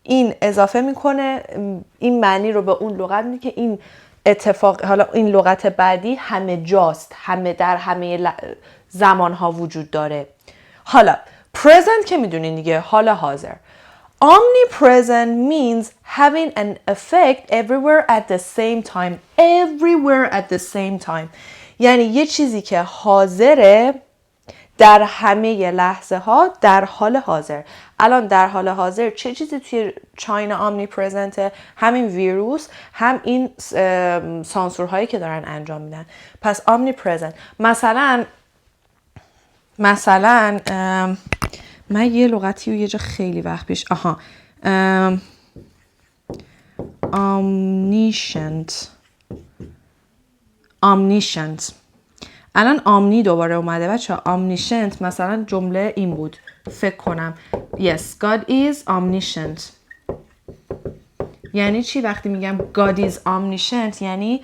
این اضافه میکنه این معنی رو به اون لغت میده که این اتفاق حالا این لغت بعدی همه جاست، در همه زمانها وجود داره. حالا present که میدونین دیگه، حال حاضر. Omnipresent means having an effect everywhere at the same time. Everywhere at the same time. یعنی یه چیزی که حاضره در همه لحظه ها در حال حاضر. الان در حال حاضر چه چیزی توی چاینا آمنی پرزنته؟ همین ویروس، هم این سانسورهایی که دارن انجام میدن. پس آمنی پرزنت. مثلا من یه لغتی رو یه جا خیلی وقت پیش omniscient. الان آمنی دوباره اومده بچه. omniscient مثلا جمله این بود فکر کنم Yes, God is omniscient. یعنی چی وقتی میگم God is omniscient؟ یعنی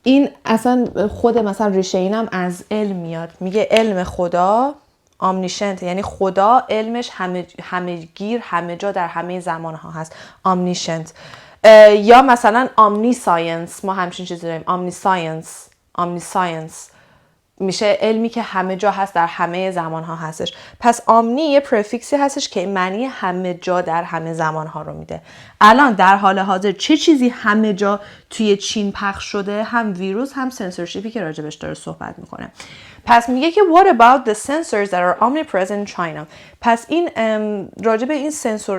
این اصلا خود مثلا ریشه اینم از علم میاد. میگه علم خدا omniscient، یعنی خدا علمش همه گیر، همه جا، در همه زمان ها هست. omniscient. یا مثلا omniscience، ما همچین چیزی داریم. omniscience میشه علمی که همه جا هست، در همه زمان ها هستش. پس آمنی یه پرفیکسی هستش که معنی همه جا در همه زمان ها رو میده. الان در حال حاضر چه چیزی همه جا توی چین پخش شده؟ هم ویروس، هم سنسورشیپی که راجبش داره صحبت میکنه. پس میگه که what about the sensors that are omnipresent in China. پس این راجب این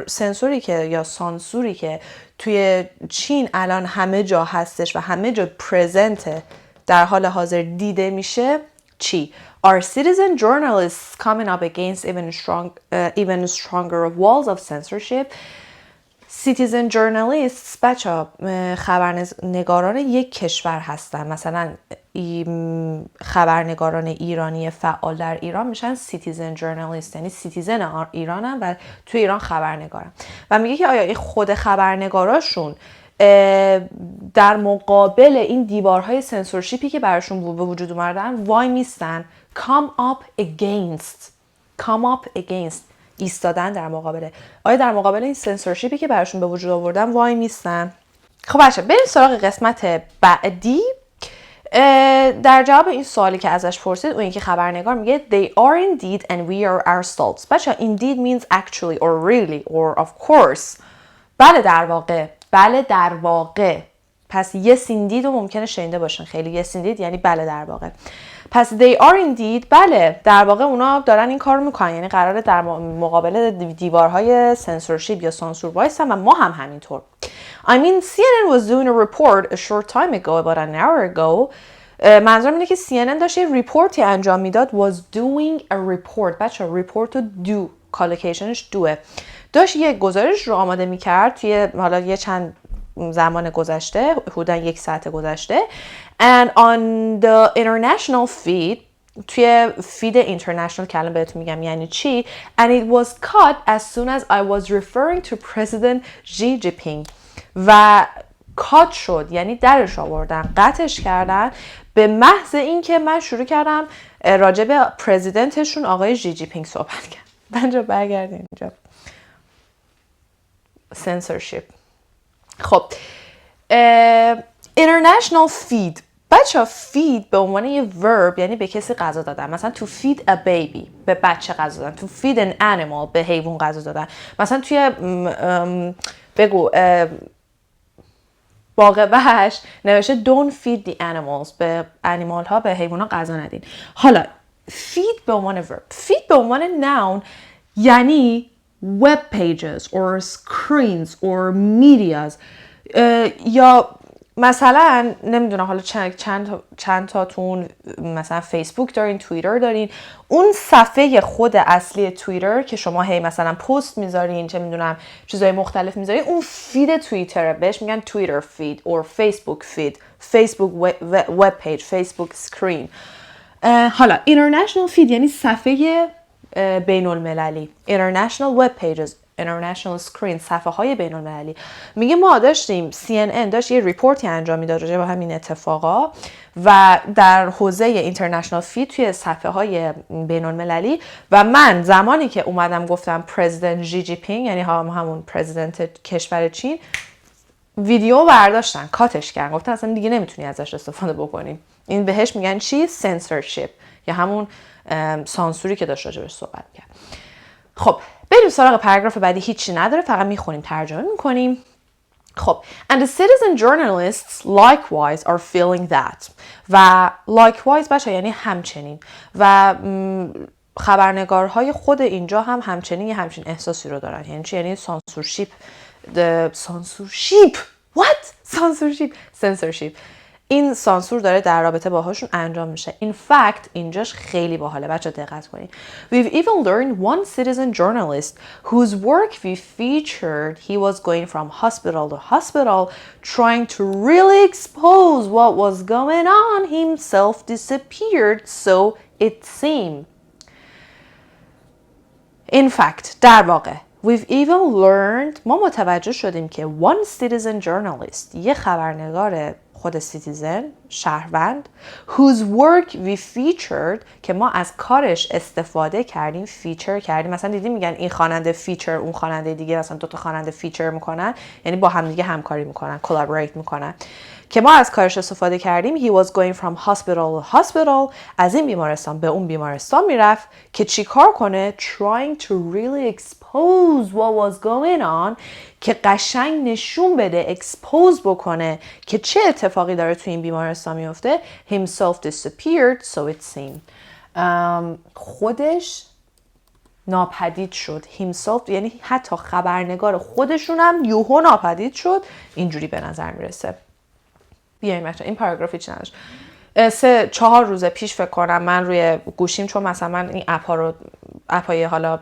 سنسوری که یا سانسوری که توی چین الان همه جا هستش و همه جا پرزنته، در حال حاضر دیده میشه، چی؟ Are citizen journalists coming up against even stronger walls of censorship? citizen journalists بچه خبرنگاران یک کشور هستن. مثلا خبرنگاران ایرانی فعال در ایران میشن citizen journalist، یعنی سیتیزن ایرانن و توی ایران خبرنگارن. و میگه که آیا این خود خبرنگاراشون در مقابل این دیوارهای سنسورشیپی که براشون به وجود اومدن وای میستن؟ come up against ایستادن در مقابله. آیا در مقابل این سنسورشیپی که براشون به وجود آوردن وای میستن؟ خب بچه بریم سراغ قسمت بعدی. در جواب این سوالی که ازش پرسید، اون یکی خبرنگار میگه they are indeed and we are ourselves. بچه indeed means actually or really or of course. بله در واقع. پس yes indeed رو ممکنه شنیده باشن خیلی. yes indeed یعنی بله در واقع. پس they are indeed، بله در واقع اونا دارن این کار رو میکنن، یعنی قراره در مقابل دیوارهای سنسورشیپ یا سانسور وایسن و ما هم همینطور. I mean CNN was doing a report a short time ago about an hour ago. منظورم اینه که CNN داشت یه ریپورتی انجام میداد. was doing a report. بچه report رو do کالوکیشنش دوه. داشت یه گزارش رو آماده میکرد توی حالا یه چند زمان گذشته، حدوداً 1 ساعت گذشته. and on the international feed، توی فید اینترنشنال که الان بهتون میگم یعنی چی. and it was cut as soon as I was referring to President Xi Jinping. و کات شد یعنی درش آوردن، قطعش کردن به محض اینکه من شروع کردم راجع به پرزیدنتشون آقای ژی جی پینگ صحبت کردم. بنجا برگردیم اینجا. censorship. خب international feed. بچه feed به عنوان یه verb یعنی به کسی غذا دادن. مثلا to feed a baby، به بچه غذا دادن. to feed an animal، به حیوان غذا دادن. مثلا توی بگو باغ وحش نوشته don't feed the animals، به انیمال ها، به حیوان ها غذا ندین. حالا feed به عنوان verb. feed به عنوان noun یعنی web pages or screens or medias. یا مثلا نمیدونم حالا چند تاتون مثلا فیسبوک دارین، توییتر دارین، اون صفحه خود اصلی توییتر که شما هی مثلا پست میذارین، چه میدونم چیزای مختلف میذارین، اون فید توییتره، بهش میگن توییتر فید or فیسبوک فید، فیسبوک وب پیج، فیسبوک سکرین. حالا international feed یعنی صفحه بین المللی، international web pages، international screen، صفحه های بین المللی. میگه ما داشتیم CNN داشت یه ریپورتی انجام میداد راجع به همین اتفاقا و در حوزه international feed توی صفحه های بین المللی و من زمانی که اومدم گفتم پرزیدنت ژی جی پینگ یعنی همون پرزیدنت کشور چین، ویدیو برداشتن، کاتش کردن، گفتن اصلا دیگه نمیتونی ازش استفاده بکنیم. این بهش میگن چی؟ censorship یا همون سانسوری که داشت راجبش صحبت کرد. خب بریم سراغ پاراگراف بعدی. هیچی نداره، فقط میخونیم، ترجمه میکنیم. خب and the citizen journalists likewise are feeling that. و likewise بچه یعنی همچنین و خبرنگارهای خود اینجا هم همچنین یه همچین احساسی رو دارن. یعنی چی؟ یعنی censorship. این سانسور داره در رابطه باهاشون انجام میشه. In fact اینجاش خیلی باحاله، بچه دقت کنید. We've even learned one citizen journalist whose work we featured, he was going from hospital to hospital trying to really expose what was going on, himself disappeared, so it seemed. In fact در واقع We've even learned، ما متوجه شدیم که one citizen journalist، یه خبرنگار خود citizen شهروند whose work we featured که ما از کارش استفاده کردیم فیچر کردیم. مثلا دیدیم میگن این خواننده فیچر اون خواننده دیگه، مثلا دو تا خواننده فیچر میکنن، یعنی با هم دیگه همکاری میکنن، collaborate میکنن، که ما از کارش استفاده کردیم. He was going from hospital to hospital از این بیمارستان به اون بیمارستان میرفت که چی کار کنه؟ Trying to really expose what was going on که قشنگ نشون بده، expose بکنه که چه اتفاقی داره توی این بیمارستان میفته. Himself disappeared so it seemed. خودش ناپدید شد. Himself یعنی حتی خبرنگار خودشون هم یوهو ناپدید شد. اینجوری به نظر میرسه. بیایم بچه این پاراگراف هیچ نداشت. 3-4 روز پیش فکر کنم من روی گوشیم، چون مثلا من این اپ‌های حالا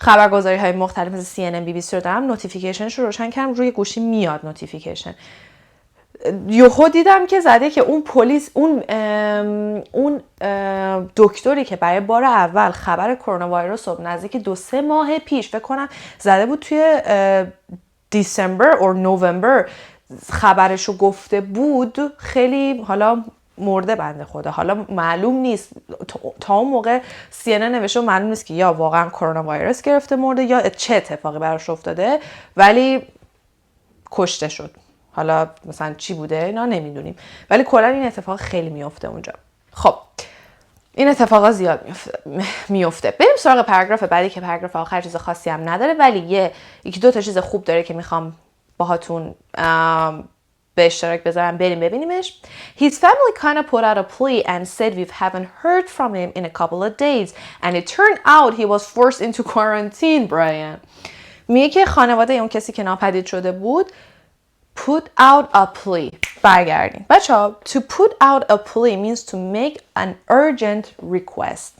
خبرگزاری های مختلف مثل CNN BBC رو دارم، نوتیفیکیشنش رو روشن کردم، روی گوشی میاد نوتیفیکیشن. یهو دیدم که زده که اون پلیس اون دکتری که برای بار اول خبر کرونا ویروس رو نزدیک 2-3 ماه پیش فکر کنم زده بود توی دیسمبر اور نوامبر خبرشو گفته بود، خیلی حالا مرده بنده خدا. حالا معلوم نیست تا اون موقع CNN نوشته معلوم نیست که یا واقعا کرونا ویروس گرفته مرده یا چه اتفاقی براش افتاده، ولی کشته شد. حالا مثلا چی بوده اینا نمیدونیم، ولی کلا این اتفاق خیلی میفته اونجا. خب این اتفاقا زیاد میفته. بریم سراغ پاراگراف بعدی که پاراگراف آخر چیز خاصی هم نداره، ولی یکی دو تا چیز خوب داره که میخوام باهاتون به اشتراک بذارم. بریم ببینیمش. His family kind of put out a plea and said we haven't heard from him in a couple of days and it turned out he was forced into quarantine. Brian میگه که خانواده اون کسی که ناپدید شده بود put out a plea. برگردیم بچه ها. To put out a plea means to make an urgent request.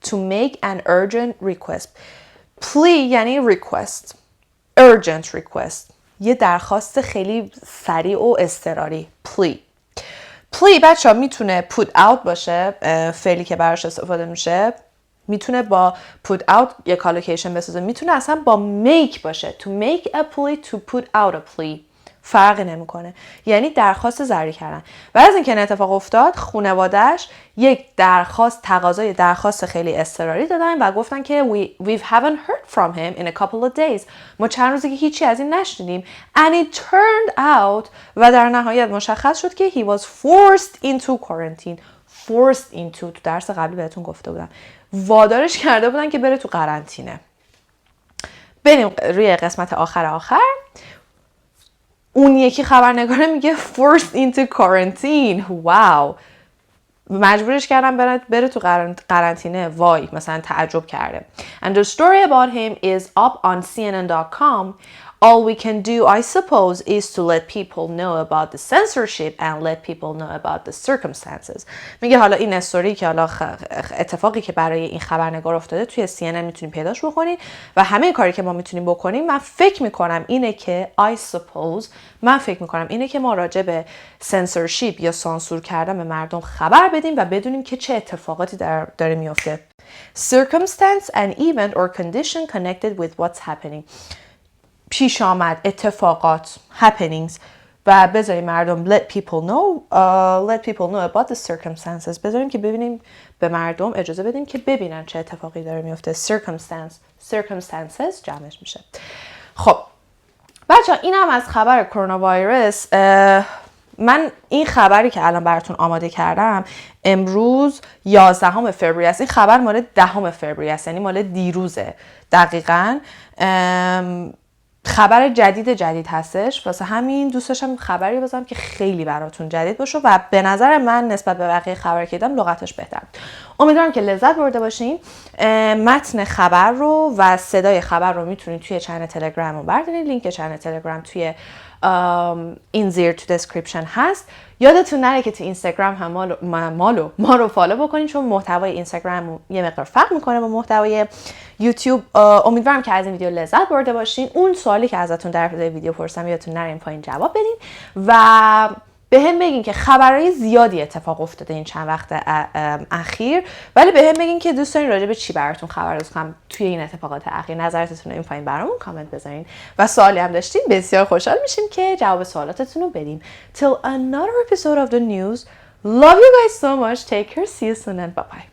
To make an urgent request. Plea یعنی request. Urgent request یه درخواست خیلی سریع و اضطراری. Plea. Plea بچه ها میتونه put out باشه، فعلی که براش استفاده میشه. میتونه با put out یه کالوکیشن بسازه، میتونه اصلا با make باشه. To make a plea, to put out a plea. فرقی نمیکنه، یعنی درخواست جاری کردن. و از اینکه این اتفاق افتاد، خانواده‌اش یک تقاضای درخواست خیلی اضطراری دادن و گفتن که we haven't heard from him in a couple of days. ما چند روزی که هیچی از این نشنیدیم. And it turned out و در نهایت مشخص شد که he was forced into quarantine. Forced into تو درس قبلی بهتون گفته بودم، وادارش کرده بودن که بره تو قرنطینه. بریم روی قسمت آخر. اون یکی خبرنگاره میگه forced into quarantine. واو. مجبورش کردن بره تو قرنطینه. وای، مثلا تعجب کرده. And the story about him is up on CNN.com. All we can do, I suppose, is to let people know about the censorship and let people know about the circumstances. میگه حالا این استوری که حالا اتفاقی که برای این خبرنگار افتاده توی CNN میتونیم پیداش بکنین و همه کاری که ما میتونیم بکنیم، من فکر میکنم اینه که اینه که ما راجع به censorship یا سانسور کردن به مردم خبر بدیم و بدونیم که چه اتفاقاتی داره میفته. Circumstance, an event or condition connected with what's happening. پیش آمد، اتفاقات، happenings، و بذاریم مردم let people know about the circumstances. بذاریم که ببینیم، به مردم اجازه بدیم که ببینن چه اتفاقی داره میفته. circumstances جمعش میشه. خب بچه ها، این هم از خبر کرونا ویروس. من این خبری که الان براتون آماده کردم امروز 11 فوریه است. این خبر مال 10 فوریه است، یعنی مال دیروزه دقیقاً. خبر جدید هستش، واسه همین دوست داشتم خبری بزنم که خیلی براتون جدید باشه و به نظر من نسبت به بقیه خبر که دیدم لغتش بهتر. امیدوارم که لذت برده باشین. متن خبر رو و صدای خبر رو میتونید توی چنل تلگرام رو بردارید. لینک چنل تلگرام توی این زیر تو دسکریپشن هست. یادتون نره که تو اینستاگرام هم ما رو فالو بکنین، چون محتوای اینستاگرام یه مقدار فرق میکنه با محتوای یوتیوب. امیدوارم که از این ویدیو لذت برده باشین. اون سوالی که ازتون در ابتدای ویدیو پرسیدم یادتون نره این پایین جواب بدین و به هم بگین که خبرهای زیادی اتفاق افتاده این چند وقت اخیر، ولی به هم بگین که دوست دارین راجع به چی براتون خبر کنم توی این اتفاقات اخیر. نظراتتون رو این پایین برامون کامنت بذارین و سوالی هم داشتین بسیار خوشحال میشیم که جواب سوالاتتون رو بدیم. Till another episode of the news. Love you guys so much. Take care. See you soon and bye bye.